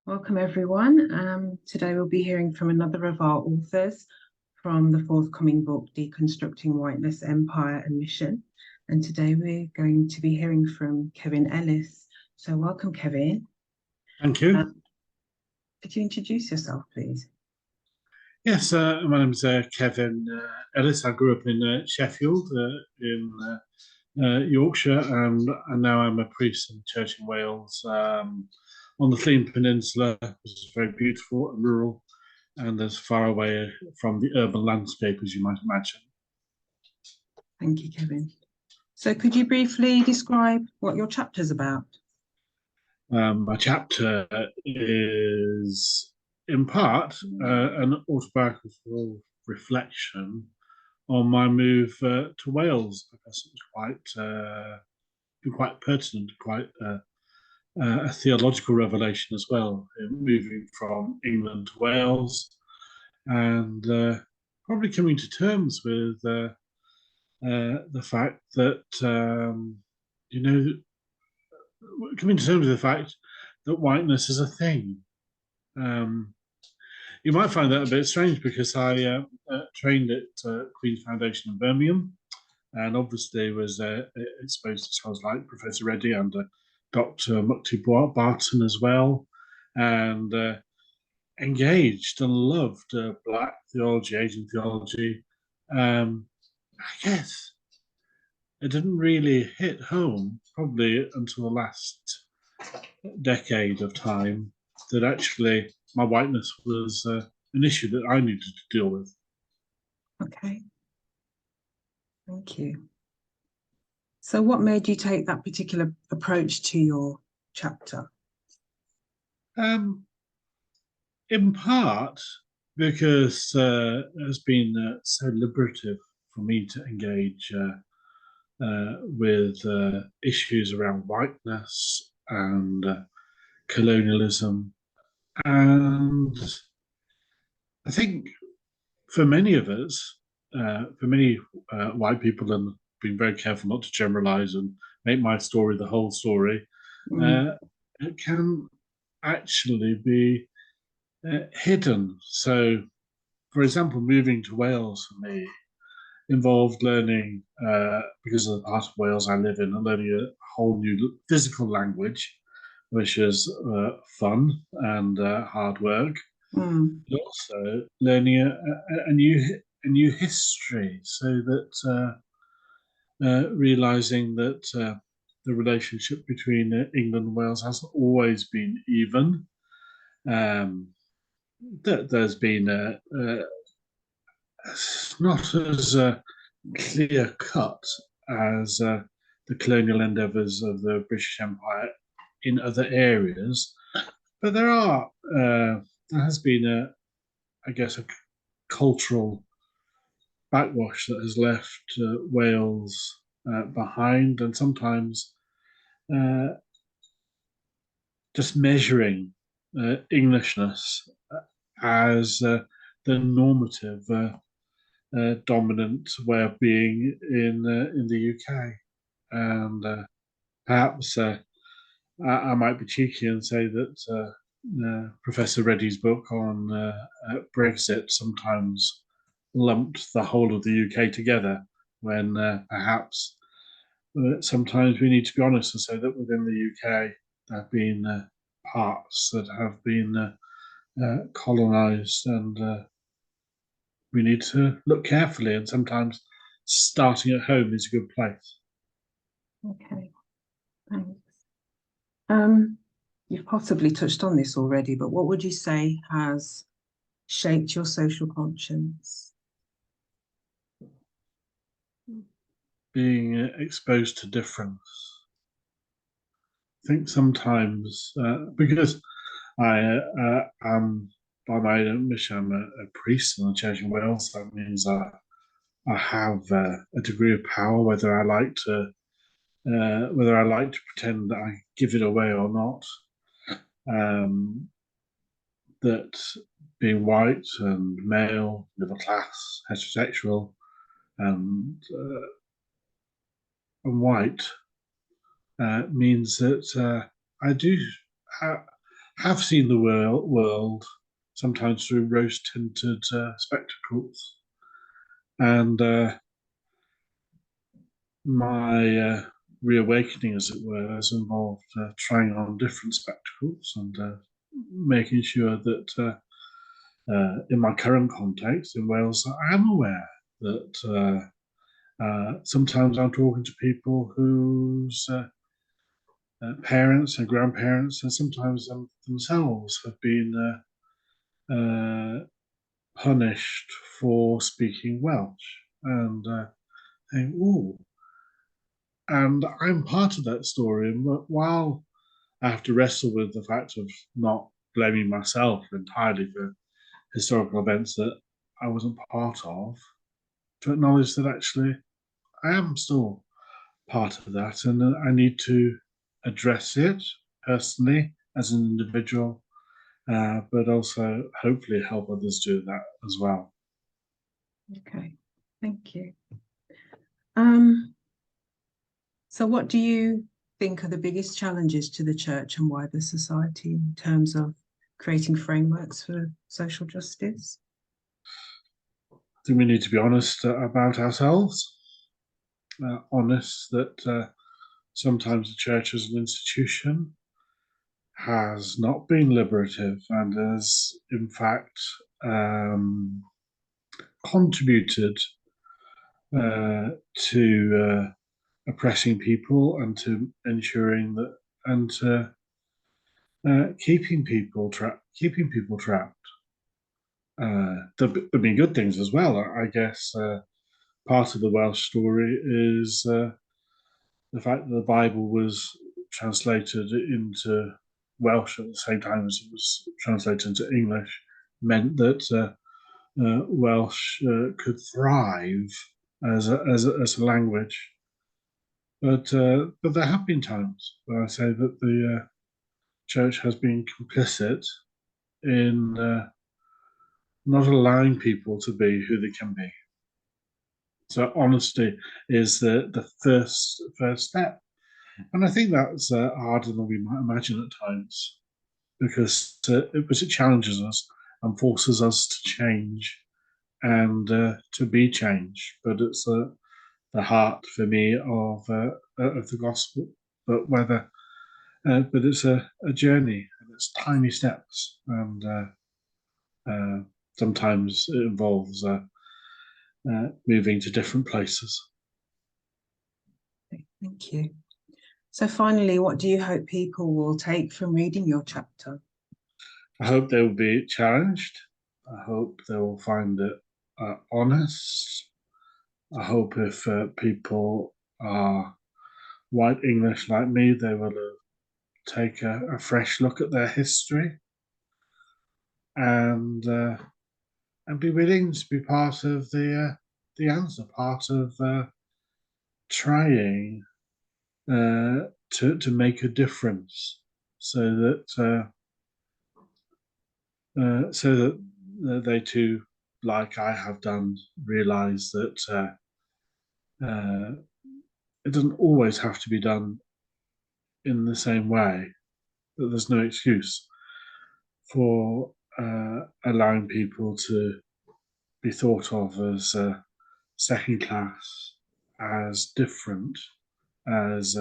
Welcome, everyone. Today we'll be hearing from another of our authors from the forthcoming book, Deconstructing Whiteness, Empire and Mission. And today we're going to be hearing from Kevin Ellis. So welcome, Kevin. Thank you. Could you introduce yourself, please? Yes, my name is Kevin Ellis. I grew up in Sheffield, in Yorkshire, and now I'm a priest in the church in Wales, on the Llŷn Peninsula, which is very beautiful and rural, and as far away from the urban landscape as you might imagine. Thank you, Kevin. So could you briefly describe what your chapter's about? My chapter is, in part, an autobiographical reflection on my move to Wales, because it was quite pertinent, quite a theological revelation as well, moving from England to Wales, and probably coming to terms with the fact that coming to terms with the fact that whiteness is a thing. You might find that a bit strange because I trained at Queen's Foundation in Birmingham, and obviously was exposed to scholars like Professor Reddie and Dr. Mukti Barton as well, and engaged and loved Black theology, Asian theology. I guess it didn't really hit home probably until the last decade of time that actually my whiteness was an issue that I needed to deal with. Okay. Thank you. So what made you take that particular approach to your chapter? In part because it has been so liberative for me to engage with issues around whiteness and colonialism. And I think for many of us, for many white people, and being very careful not to generalize and make my story the whole story, it can actually be hidden. So, for example, moving to Wales for me involved learning, because of the part of Wales I live in, learning a whole new physical language, which is fun and hard work. But also learning a new history, so that realizing that the relationship between England and Wales hasn't always been even. That there's been not as clear cut as the colonial endeavours of the British Empire in other areas, but there has been I guess, a cultural backwash that has left Wales behind, and sometimes just measuring Englishness as the normative dominant way of being in the UK, and perhaps I might be cheeky and say that Professor Reddie's book on Brexit sometimes lumped the whole of the UK together, when perhaps sometimes we need to be honest and say that within the UK there have been parts that have been colonised, and we need to look carefully, and sometimes starting at home is a good place. Okay, thanks. You've possibly touched on this already, but what would you say has shaped your social conscience? Being exposed to difference. I think sometimes, because I am, by my own mission, I'm a priest in the Church in Wales, that means I have a degree of power, whether I like to pretend that I give it away or not. That being white and male, middle class, heterosexual, and white means that I do have seen the world sometimes through rose-tinted spectacles. And my reawakening, as it were, has involved trying on different spectacles and making sure that in my current context in Wales, I am aware that sometimes I'm talking to people whose parents and grandparents and sometimes themselves have been punished for speaking Welsh. And think, ooh, and I'm part of that story. And while I have to wrestle with the fact of not blaming myself entirely for historical events that I wasn't part of, to acknowledge that actually I am still part of that, and I need to address it personally as an individual, but also hopefully help others do that as well. Okay, thank you. So what do you think are the biggest challenges to the church and wider society in terms of creating frameworks for social justice? I think we need to be honest about ourselves, honest that sometimes the church as an institution has not been liberative and has, in fact, contributed to oppressing people and to ensuring that and to keeping people trapped. There've been good things as well. I guess part of the Welsh story is the fact that the Bible was translated into Welsh at the same time as it was translated into English meant that Welsh could thrive as a language. But there have been times where I say that the church has been complicit in not allowing people to be who they can be. So honesty is the first step, and I think that's harder than we might imagine at times, because it challenges us and forces us to change and to be changed. But it's the heart for me of the gospel. But but it's a journey, and it's tiny steps, and sometimes it involves moving to different places. Thank you. So finally, what do you hope people will take from reading your chapter? I hope they will be challenged. I hope they will find it honest. I hope if people are white English like me, they will take a fresh look at their history and be willing to be part of the answer, part of trying to make a difference, so that they too, like I have done, realise that it doesn't always have to be done in the same way. That there's no excuse for allowing people to be thought of as second class, as different, as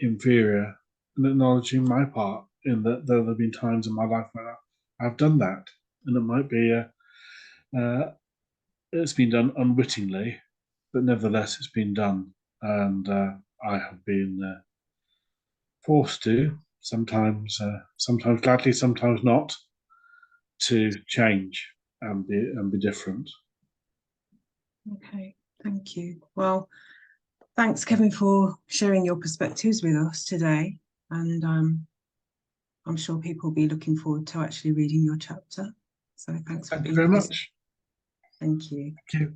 inferior, and acknowledging my part in that there have been times in my life where I've done that, and it might be it's been done unwittingly, but nevertheless it's been done, and I have been forced to sometimes gladly, sometimes not, to change and be different. Okay, thank you. Well, thanks, Kevin, for sharing your perspectives with us today. And I'm sure people will be looking forward to actually reading your chapter. So thanks for Thank you being very with us. much. Thank you. Thank you.